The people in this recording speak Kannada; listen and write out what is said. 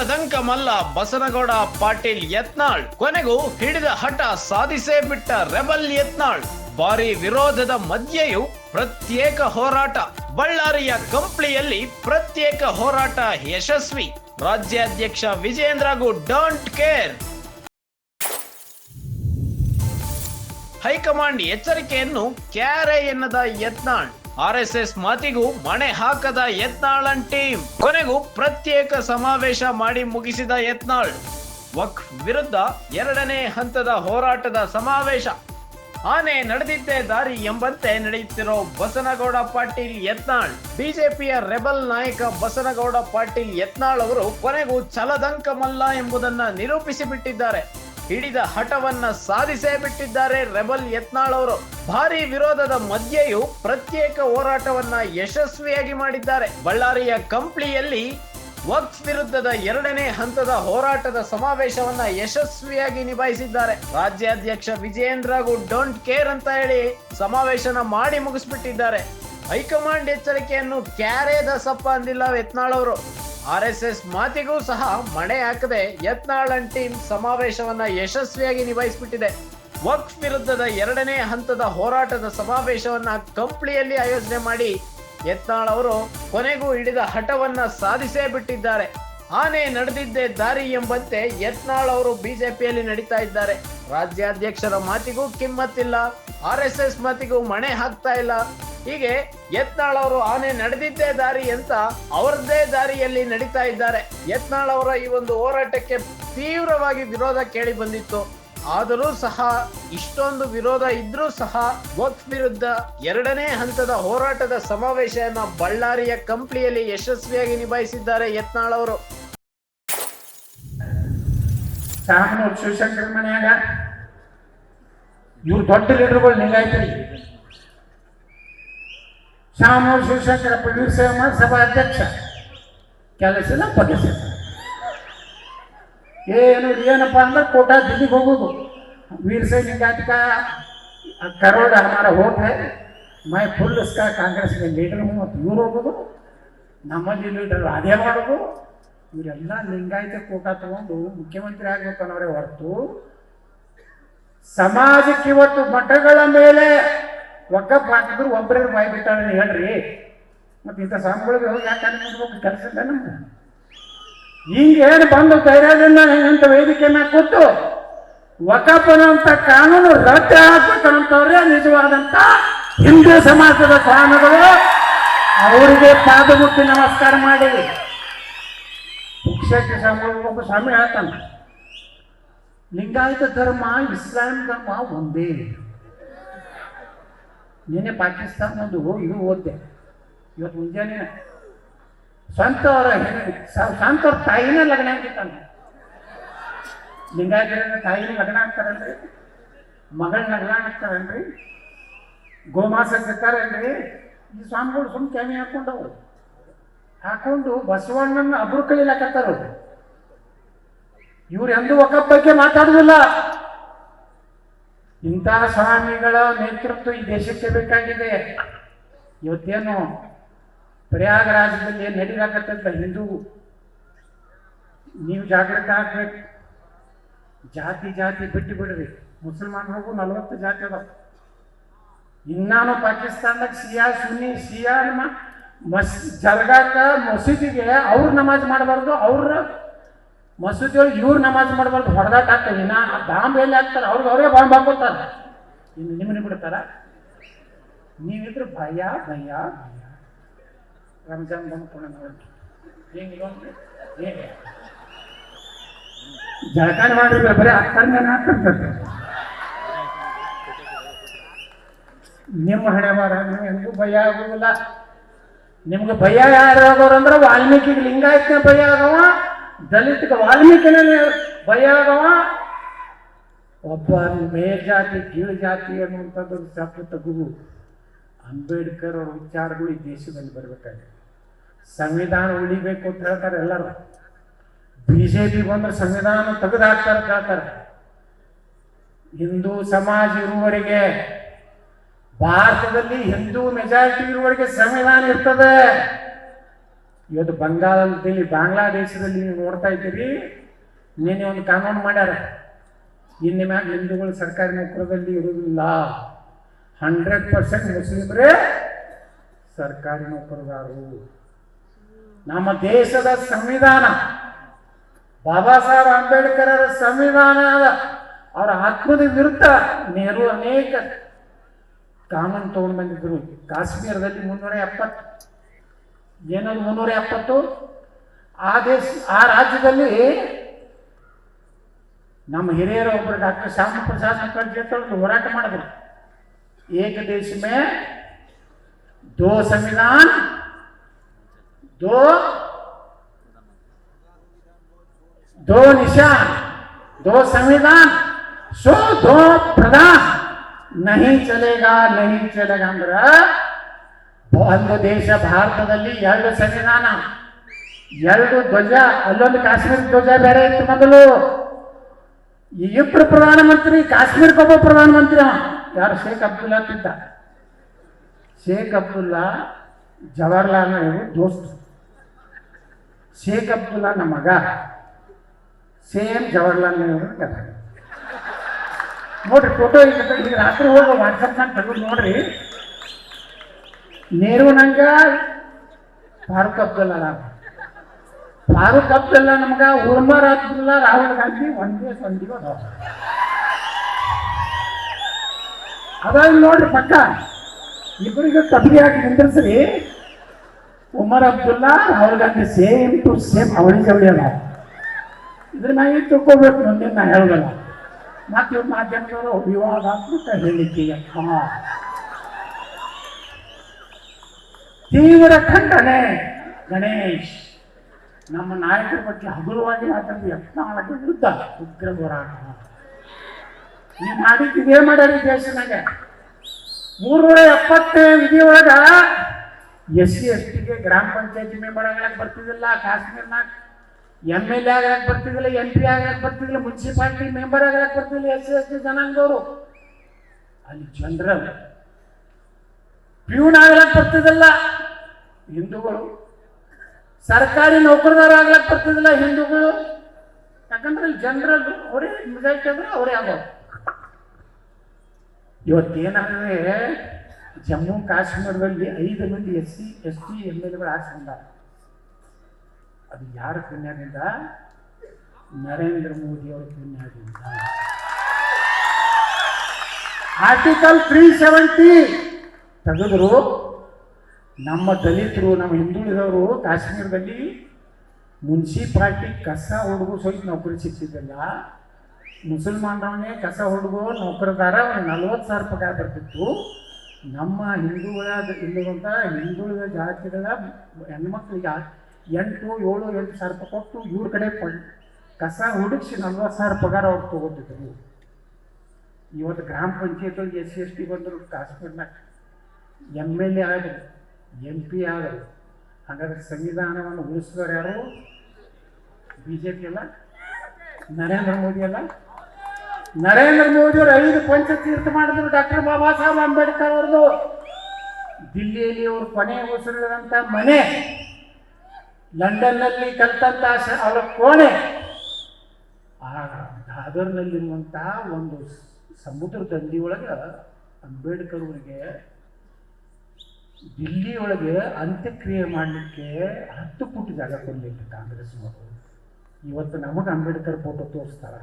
ಛಲದಂಕ ಮಲ್ಲ ಬಸನಗೌಡ ಪಾಟೀಲ್ ಯತ್ನಾಳ್ ಕೊನೆಗೂ ಹಿಡಿದ ಹಠ ಸಾಧಿಸೇ ಬಿಟ್ಟ ರೆಬಲ್ ಯತ್ನಾಳ್. ಭಾರಿ ವಿರೋಧದ ಮಧ್ಯೆಯೂ ಪ್ರತ್ಯೇಕ ಹೋರಾಟ. ಬಳ್ಳಾರಿಯ ಕಂಪ್ಲಿಯಲ್ಲಿ ಪ್ರತ್ಯೇಕ ಹೋರಾಟ ಯಶಸ್ವಿ. ರಾಜ್ಯಾಧ್ಯಕ್ಷ ವಿಜೇಂದ್ರಗೂ ಡೋಂಟ್ ಕೇರ್. ಹೈಕಮಾಂಡ್ ಎಚ್ಚರಿಕೆಯನ್ನು ಕ್ಯಾರೆ ಎನ್ನದ ಯತ್ನಾಳ್. RSS ಮಾತಿಗೂ ಮಣೆ ಹಾಕದ ಯತ್ನಾಳ್ ಟೀಮ್. ಕೊನೆಗೂ ಪ್ರತ್ಯೇಕ ಸಮಾವೇಶ ಮಾಡಿ ಮುಗಿಸಿದ ಯತ್ನಾಳ್. ವಕ್ಫ್ ವಿರುದ್ಧ 2ನೇ ಹಂತದ ಹೋರಾಟದ ಸಮಾವೇಶ. ಆನೆ ನಡೆದಿದ್ದೇ ದಾರಿ ಎಂಬಂತೆ ನಡೆಯುತ್ತಿರೋ ಬಸನಗೌಡ ಪಾಟೀಲ್ ಯತ್ನಾಳ್. ಬಿಜೆಪಿಯ ರೆಬಲ್ ನಾಯಕ ಬಸನಗೌಡ ಪಾಟೀಲ್ ಯತ್ನಾಳ್ ಅವರು ಕೊನೆಗೂ ಛಲದಂಕ ಮಲ್ಲ ಎಂಬುದನ್ನ ನಿರೂಪಿಸಿ ಬಿಟ್ಟಿದ್ದಾರೆ. ಹಿಡಿದ ಹಠವನ್ನ ಸಾಧಿಸೇ ಬಿಟ್ಟಿದ್ದಾರೆ ರೆಬಲ್ ಯತ್ನಾಳ್ ಅವರು. ಭಾರಿ ವಿರೋಧದ ಮಧ್ಯೆಯೂ ಪ್ರತ್ಯೇಕ ಹೋರಾಟವನ್ನ ಯಶಸ್ವಿಯಾಗಿ ಮಾಡಿದ್ದಾರೆ. ಬಳ್ಳಾರಿಯ ಕಂಪ್ಲಿಯಲ್ಲಿ ವಕ್ಫ್ ವಿರುದ್ಧದ 2ನೇ ಹಂತದ ಹೋರಾಟದ ಸಮಾವೇಶವನ್ನ ಯಶಸ್ವಿಯಾಗಿ ನಿಭಾಯಿಸಿದ್ದಾರೆ. ರಾಜ್ಯಾಧ್ಯಕ್ಷ ವಿಜೇಂದ್ರಗೂ ಡೋಂಟ್ ಕೇರ್ ಅಂತ ಹೇಳಿ ಸಮಾವೇಶನ ಮಾಡಿ ಮುಗಿಸ್ಬಿಟ್ಟಿದ್ದಾರೆ. ಹೈಕಮಾಂಡ್ ಎಚ್ಚರಿಕೆಯನ್ನು ಕ್ಯಾರೇದ ಸಪ್ಪ ಅಂದಿಲ್ಲ ಯತ್ನಾಳ್ ಅವರು. RSS ಮಾತಿಗೂ ಸಹ ಮಣೆ ಹಾಕದೆ ಯತ್ನಾಳ್ ಟೀಮ್ ಸಮಾವೇಶವನ್ನ ಯಶಸ್ವಿಯಾಗಿ ನಿಭಾಯಿಸಿಬಿಟ್ಟಿದೆ. ವಕ್ಫ್ ವಿರುದ್ಧದ 2ನೇ ಹಂತದ ಹೋರಾಟದ ಸಮಾವೇಶವನ್ನ ಕಂಪ್ಲಿಯಲ್ಲಿ ಆಯೋಜನೆ ಮಾಡಿ ಯತ್ನಾಳ್ ಅವರು ಕೊನೆಗೂ ಹಿಡಿದ ಹಠವನ್ನ ಸಾಧಿಸೇ ಬಿಟ್ಟಿದ್ದಾರೆ. ಆನೆ ನಡೆದಿದ್ದೇ ದಾರಿ ಎಂಬಂತೆ ಯತ್ನಾಳ್ ಅವರು ಬಿಜೆಪಿಯಲ್ಲಿ ನಡೀತಾ ಇದ್ದಾರೆ. ರಾಜ್ಯಾಧ್ಯಕ್ಷರ ಮಾತಿಗೂ ಕಿಮ್ಮತ್ತಿಲ್ಲ, RSS ಮಾತಿಗೂ ಮಣೆ ಹಾಕ್ತಾ ಇಲ್ಲ. ಹೀಗೆ ಯತ್ನಾಳ್ ಅವರು ಆನೆ ನಡೆದಿದ್ದೇ ದಾರಿ ಅಂತ ಅವರದ್ದೇ ದಾರಿಯಲ್ಲಿ ನಡೀತಾ ಇದ್ದಾರೆ. ಯತ್ನಾಳ್ ಅವರ ಈ ಒಂದು ಹೋರಾಟಕ್ಕೆ ತೀವ್ರವಾಗಿ ವಿರೋಧ ಕೇಳಿ ಬಂದಿತ್ತು. ಆದರೂ ಸಹ ಇಷ್ಟೊಂದು ವಿರೋಧ ಇದ್ರೂ ಸಹ ವಕ್ಫ್ ವಿರುದ್ಧ 2ನೇ ಹಂತದ ಹೋರಾಟದ ಸಮಾವೇಶವನ್ನ ಬಳ್ಳಾರಿಯ ಕಂಪ್ಲಿಯಲ್ಲಿ ಯಶಸ್ವಿಯಾಗಿ ನಿಭಾಯಿಸಿದ್ದಾರೆ ಯತ್ನಾಳ್ ಅವರು. ಶಿವಶಂಕರ ಮನೆಯಾಗ ಇವ್ರು ದೊಡ್ಡ ಲೀಡರ್ಗಳು ಲಿಂಗಾಯತರಿ. ಶಾಮನೂರು ಶಿವಶಂಕರಪ್ಪ ವೀರಶೈವ ಸಭಾ ಅಧ್ಯಕ್ಷ. ಕೆಲಸ ಪಕ್ಷ ಏನಪ್ಪ ಅಂದ್ರೆ ಕೋಟಾ ದಿಲ್ಲಿಗೆ ಹೋಗೋದು. ವೀರಶೈವ लिंगायत का करोड़ हमारा वोट है, मैं फुल इसका कांग्रेस के लीडर हूँ ಮತ್ತು ಇವ್ರು ಹೋಗೋದು, ನಮ್ಮಲ್ಲಿ ಲೀಡರ್ ಅದೇ ಮಾಡೋದು. ಇವರೆಲ್ಲ ಲಿಂಗಾಯತ ಕೋಟಾ ತಗೊಂಡು ಮುಖ್ಯಮಂತ್ರಿ ಆಗ್ಬೇಕು ಅನ್ನೋರೇ ಹೊರತು ಸಮಾಜಕ್ಕೆ ಇವತ್ತು ಮಠಗಳ ಮೇಲೆ ಒಕ್ಕಪ್ ಹಾಕಿದ್ರು ಒಬ್ಬರೇ ಬಾಯಿ ಬಿಟ್ಟಾರೆ ಹೇಳ್ರಿ. ಮತ್ತೆ ಇಂಥ ಸ್ವಾಮಿಗಳಿಗೆ ಹೋಗಿ ಯಾಕೆ ನೋಡ್ಬೇಕು ಕೆಲಸ ಇಲ್ಲ ನಮ್ಗೆ. ಹಿಂಗೇನು ಬಂದು ಧೈರ್ಯದಿಂದ ಇಂಥ ವೇದಿಕೆ ಮೇಲೆ ಕೂತು ವಕಫ್ ಅನ್ನುವಂಥ ಕಾನೂನು ರದ್ದು ಹಾಕ್ಬೇಕಂತವ್ರೆ ನಿಜವಾದಂತ ಹಿಂದೂ ಸಮಾಜದ ಸ್ವಾಮಿಗಳು. ಅವರಿಗೆ ಪಾದ ಮುಟ್ಟಿ ನಮಸ್ಕಾರ ಮಾಡಿ ಶಿಕ್ಷಕ ಒಬ್ಬ ಸ್ವಾಮಿ ಹೇಳ್ತಾನ, ಲಿಂಗಾಯತ ಧರ್ಮ ಇಸ್ಲಾಂ ಧರ್ಮ ಒಂದೇ. ನಿನ್ನೆ ಪಾಕಿಸ್ತಾನ ಒಂದು ಇದು ಓದ್ದೆ, ಇವತ್ತು ಮುಂಜಾನೆ ಸ್ವಂತವ್ರ ತಾಯಿನ ಲಗ್ನ ಆಗಿತ್ತಾನೆ. ಲಿಂಗಾಯತರ ತಾಯಿನ ಲಗ್ನ ಆಗ್ತಾರಲ್ರಿ, ಮಗಳ ಲಗ್ನ ಆಗ್ತಾರಲ್ರಿ, ಗೋಮಾಸ ಸಿಗ್ತಾರಲ್ರಿ. ಈ ಸ್ವಾಮಿಗಳು ಸುಮ್ ಕ್ಯಾಮಿ ಹಾಕೊಂಡು ಬಸವಣ್ಣನ ಅಬ್ರು ಕಳಿಲಾಕತ್ತಾರ. ಇವ್ರು ಎಂದೂ ವಕಫ್ ಬಗ್ಗೆ ಮಾತಾಡುದಿಲ್ಲ. ಇಂತಹ ಸ್ವಾಮಿಗಳ ನೇತೃತ್ವ ಈ ದೇಶಕ್ಕೆ ಬೇಕಾಗಿದೆ. ಇವತ್ತೇನು ಪ್ರಯಾಗರಾಜದಲ್ಲಿ ಏನು ನಡೀಲಾಕತ್ತಲ್ಲ ಹಿಂದೂ, ನೀವು ಜಾಗೃತ ಆಗ್ಬೇಕು. ಜಾತಿ ಬಿಟ್ಟು ಬಿಡ್ರಿ. ಮುಸಲ್ಮಾನರಿಗೂ 40 ಜಾತಿ ಅದ. ಇನ್ನಾನು ಪಾಕಿಸ್ತಾನದಾಗ ಸಿಯಾ ಸುನ್ನಿ ಸಿಯಾ ಜರ್ಗಾಕ ಮಸೀದಿಗೆ ಅವ್ರು ನಮಾಜ್ ಮಾಡಬಾರ್ದು, ಅವ್ರ ಮಸೂದಿಯೊಳಗೆ ಇವ್ರು ನಮಾಜ್ ಮಾಡಬಾರ್ದು. ಹೊಡೆದಾಟ ಆಗ್ತದೆ. ಇನ್ನ ಬಾಂಬ್ ಎಲ್ಲಿ ಹಾಕ್ತಾರೆ, ಅವ್ರಿಗೆ ಅವರೇ ಬಾಂಬ್ ಹಾಕೋತಾರ. ಇನ್ನು ನಿಮ್ಮನೆ ಬಿಡ್ತಾರ. ನೀವಿದ್ರು ಭಯ ಭಯ ಭಯ. ರಂಜಾನ್ ಬಂದ್ಕೊಂಡು ನೋಡಿ ಜಳಕಾನ ಮಾಡಿದ್ರೆ ಬರೀ ಹಾಕ್ತಾರೆ. ನಿಮ್ಮ ಹಣೆ ಬಾರ ನೀವು ಎಂದೂ ಭಯ ಆಗೋದಿಲ್ಲ. ನಿಮ್ಗೆ ಭಯ ಯಾರು ಆಗೋರಂದ್ರೆ ವಾಲ್ಮೀಕಿಗೆ ಲಿಂಗಾಯತನ ಭಯ ಆಗವ, ದಲಿತಗೆ ವಾಲ್ಮೀಕಿನ ಭಯ ಆಗವ. ಒಬ್ಬ ಮೇಲ್ಜಾತಿ ಕೀಳು ಜಾತಿ ಅನ್ನುವಂಥದ್ದು ತಪ್ಪು ತಗು. ಅಂಬೇಡ್ಕರ್ ಅವ್ರ ವಿಚಾರಗಳು ಈ ದೇಶದಲ್ಲಿ ಬರಬೇಕಾಗಿದೆ. ಸಂವಿಧಾನ ಉಳಿಬೇಕು ಅಂತ ಹೇಳ್ತಾರೆ ಎಲ್ಲರೂ. ಬಿಜೆಪಿ ಬಂದ್ರೆ ಸಂವಿಧಾನ ತೆಗೆದುಹಾಕ್ತಾರೆ ಕೇಳ್ತಾರೆ. ಹಿಂದೂ ಸಮಾಜ ಇರುವವರೆಗೆ, ಭಾರತದಲ್ಲಿ ಹಿಂದೂ ಮೆಜಾರಿಟಿ ಇರುವವರೆಗೆ ಸಂವಿಧಾನ ಇರ್ತದೆ. ಇವತ್ತು ಬಂಗಾಳದಲ್ಲಿ ಬಾಂಗ್ಲಾದೇಶದಲ್ಲಿ ನೀವು ನೋಡ್ತಾ ಇದ್ದೀರಿ, ನಿನ್ನೆ ಒಂದು ಕಾನೂನು ಮಾಡ್ಯಾರ, ಇನ್ನು ಮ್ಯಾಗ ಹಿಂದೂಗಳು ಸರ್ಕಾರಿ ನೌಕರದಲ್ಲಿ ಇರುವುದಿಲ್ಲ, 100% ಮುಸ್ಲಿಮರೇ ಸರ್ಕಾರಿ ನೌಕರದಾರರು. ನಮ್ಮ ದೇಶದ ಸಂವಿಧಾನ, ಬಾಬಾ ಸಾಹೇಬ್ ಅಂಬೇಡ್ಕರ್ ಅವರ ಸಂವಿಧಾನ, ಅವರ ಆತ್ಮದ ವಿರುದ್ಧ ನೆಹರು ಅನೇಕ ಕಾನೂನು ತಗೊಂಡು ಬಂದಿದ್ರು. ಕಾಶ್ಮೀರದಲ್ಲಿ 370, ಏನದು 370, ಆ ರಾಜ್ಯದಲ್ಲಿ ನಮ್ಮ ಹಿರಿಯರ ಒಬ್ಬರು ಡಾಕ್ಟರ್ ಶ್ಯಾಮ ಪ್ರಸಾದ್ ಮುಖರ್ಜಿ ಅಂತ ಹೋರಾಟ ಮಾಡಿದ್ರು. ಏಕ ದೇಶ ಮೇ ದೋ ಸಂವಿಧಾನ, दो निशान, दो संविधान, सो दो प्रधान, नहीं चलेगा ಅಂದ್ರೆ ಒಂದು ದೇಶ ಭಾರತದಲ್ಲಿ 2 ಸಂವಿಧಾನ, 2 ಧ್ವಜ, ಅಲ್ಲೊಂದು ಕಾಶ್ಮೀರ ಧ್ವಜ ಬೇರೆ ಇತ್ತು ಮೊದಲು. ಇಬ್ಬರು ಪ್ರಧಾನಮಂತ್ರಿ, ಕಾಶ್ಮೀರಕ್ಕೊಬ್ಬ ಪ್ರಧಾನಮಂತ್ರಿ. ಯಾರು? ಶೇಖ್ ಅಬ್ದುಲ್ಲಾ ತಿದ್ದ. ಶೇಖ್ ಅಬ್ದುಲ್ಲಾ ಜವಾಹರ್ಲಾಲ್ ನೆಹರು ದೋಸ್ತ್. ಶೇಖ್ ಅಬ್ದುಲ್ಲಾ ನಮ್ಮ ಮಗ, ಸೇಮ್ ಜವಾಹರ್ಲಾಲ್ ನೆಹರು ಕಥೆ. ನೋಡ್ರಿ ಫೋಟೋ, ಈಗ ರಾತ್ರಿ ಹೋಗಿ ವಾಟ್ಸಪ್ನಾಗ ತೆಗೆದು ನೋಡ್ರಿ. ನೆಹರು ನಂಗ ಫಾರೂಕ್ ಅಬ್ದುಲ್ಲಾ, ಫಾರೂಕ್ ಅಬ್ದುಲ್ಲಾ ನಮಗ ಉಮರ್ ಅಬ್ದುಲ್ಲಾ, ರಾಹುಲ್ ಗಾಂಧಿ ಒಂದೇ ಸಂದಿಗೆ ಅದಾಗ ನೋಡ್ರಿ ಪಕ್ಕ ಇಬ್ಬರಿಗೆ ಕಬಡ್ಡಿ ಹಾಕಿ ನಿಂದ್ರಿಸ್ರಿ. Omar Abdullah, Rahul Gandhi same to same ಅವಳಿ ಜವಳಿ ಅಲ್ಲ. ಇದ್ರ ಮ್ಯಾಗ ತಿಳ್ಕೋಬೇಕು, ಮುಂದೆ ನಾ ಹೇಳೋದಲ್ಲ. ಮತ್ತೆ ಇವ್ರು ಮಾಧ್ಯಮದವರು ವಿವಾದಾತ್ಮಕ ಹೇಳಿಕೆ. ತೀವ್ರ ಖಂಡನೆ. ಗಣೇಶ್ ನಮ್ಮ ನಾಯಕರ ಬಗ್ಗೆ ಹಗುರವಾಗಿ ಮಾತಾಡಿದ ಯತ್ನಾಳಕ್ಕೆ ವಿರುದ್ಧ ಉಗ್ರ ಹೋರಾಟ. ನೀವು ಮಾಡಿದ್ದು ಇದೇ ಮಾಡ್ಯಾರ ಈ ದೇಶನಾಗ. 370 ವಿಧಿ ಒಳಗ SC ST ಗ್ರಾಮ ಪಂಚಾಯತಿ ಮೆಂಬರ್ ಆಗಕ್ಕೆ ಬರ್ತಿದ್ದಿಲ್ಲ, ಕಾಶ್ಮೀರ್ನಾಗ MLA ಆಗಕ್ಕೆ ಬರ್ತಿದ್ದಿಲ್ಲ, MP ಆಗಕ್ಕೆ ಬರ್ತಿದ್ದಿಲ್ಲ, ಮುನ್ಸಿಪಾಲಿಟಿ ಮೆಂಬರ್ ಆಗಕ್ಕೆ ಬರ್ತಿದ್ದಿಲ್ಲ SC ST ಜನಾಂಗದವರು. ಅಲ್ಲಿ ಜನರಲ್ ಪ್ಯೂನ್ ಆಗ್ಲಕ್ಕೆ ಬರ್ತಿದ್ದಿಲ್ಲ ಹಿಂದೂಗಳು, ಸರ್ಕಾರಿ ನೌಕರದಾರ ಆಗ್ಲಕ್ಕೆ ಬರ್ತಿದ್ದಿಲ್ಲ ಹಿಂದೂಗಳು. ಯಾಕಂದ್ರೆ ಜನರಲ್ ಅವರೇ ಮೆಜಾರಿಟಿ ಅಂದ್ರೆ ಅವರೇ ಆಗೋದು. ಇವತ್ತೇನಾದ್ರೆ ಜಮ್ಮು ಕಾಶ್ಮೀರದಲ್ಲಿ 5 ಮಂದಿ SC ST MLAಗಳು ಆರಿಸ್ಕೊಂಡಾರ. ಅದು ಯಾರ ಪುಣ್ಯದಿಂದ? ನರೇಂದ್ರ ಮೋದಿ ಅವರ ಪುಣ್ಯದಿಂದ. ಆರ್ಟಿಕಲ್ 370 ತೆಗೆದ್ರು. ನಮ್ಮ ದಲಿತರು, ನಮ್ಮ ಹಿಂದುಳಿದವರು ಕಾಶ್ಮೀರದಲ್ಲಿ ಮುನ್ಸಿಪಾಲ್ಟಿ ಕಸ ಹುಡುಗು ಸಹಿತ ನೌಕರಿ ಸಿಗ್ತಿದ್ದಿಲ್ಲ. ಮುಸಲ್ಮಾನರವನ್ನೇ ಕಸ ಹುಡುಗು ನೌಕರದಾರ, 40,000 ಪಗಾರ ಬರ್ತಿತ್ತು. ನಮ್ಮ ಇಲ್ಲಿರುವಂಥ ಹಿಂದುಳಿದ ಜಾತಿಗಳ ಹೆಣ್ಮಕ್ಳಿಗೆ 8,000 ರೂಪಾಯಿ ಕೊಟ್ಟು ಇವ್ರ ಕಡೆ ಕಸ ಹುಡುಗಿಸಿ 40,000 ಪಗಾರ ಅವ್ರು ತಗೋತಿದ್ರು. ಇವತ್ತು ಗ್ರಾಮ ಪಂಚಾಯತ್ SC ST ಬಂದರು, ಕಾಶ್ಮೀರ್ನಾಗ MLA ಆದರು, MP ಆದರು. ಹಾಗಾದ್ರೆ ಸಂವಿಧಾನವನ್ನು ಉಳಿಸಿದವರು ಯಾರು? BJP ಅಲ್ಲ, ನರೇಂದ್ರ ಮೋದಿ ಅಲ್ಲ. ನರೇಂದ್ರ ಮೋದಿ ಅವರು 5 ಪಂಚತೀರ್ಥ ಮಾಡಿದ್ರು ಡಾಕ್ಟರ್ ಬಾಬಾ ಸಾಹೇಬ್ ಅಂಬೇಡ್ಕರ್ ಅವ್ರದ್ದು. ದಿಲ್ಲಿಯಲ್ಲಿ ಅವರು ಕೊನೆ ಉಸಿರಿದಂಥ ಮನೆ, ಲಂಡನ್ನಲ್ಲಿ ಕಲ್ತಂತ ಅವರ ಕೋಣೆ, ಆ ದಾದರ್ನಲ್ಲಿರುವಂಥ ಒಂದು ಸಮುದ್ರ ದಂಡಿ ಒಳಗೆ ಅಂಬೇಡ್ಕರ್ ಅವರಿಗೆ ದಿಲ್ಲಿ ಒಳಗೆ ಅಂತ್ಯಕ್ರಿಯೆ ಮಾಡಲಿಕ್ಕೆ 10 ಫುಟ್ ಜಾಗ ಕೊಡಲಿಲ್ಲ ಕಾಂಗ್ರೆಸ್ನವರು. ಇವತ್ತು ನಮಗೆ ಅಂಬೇಡ್ಕರ್ ಫೋಟೋ ತೋರಿಸ್ತಾರ.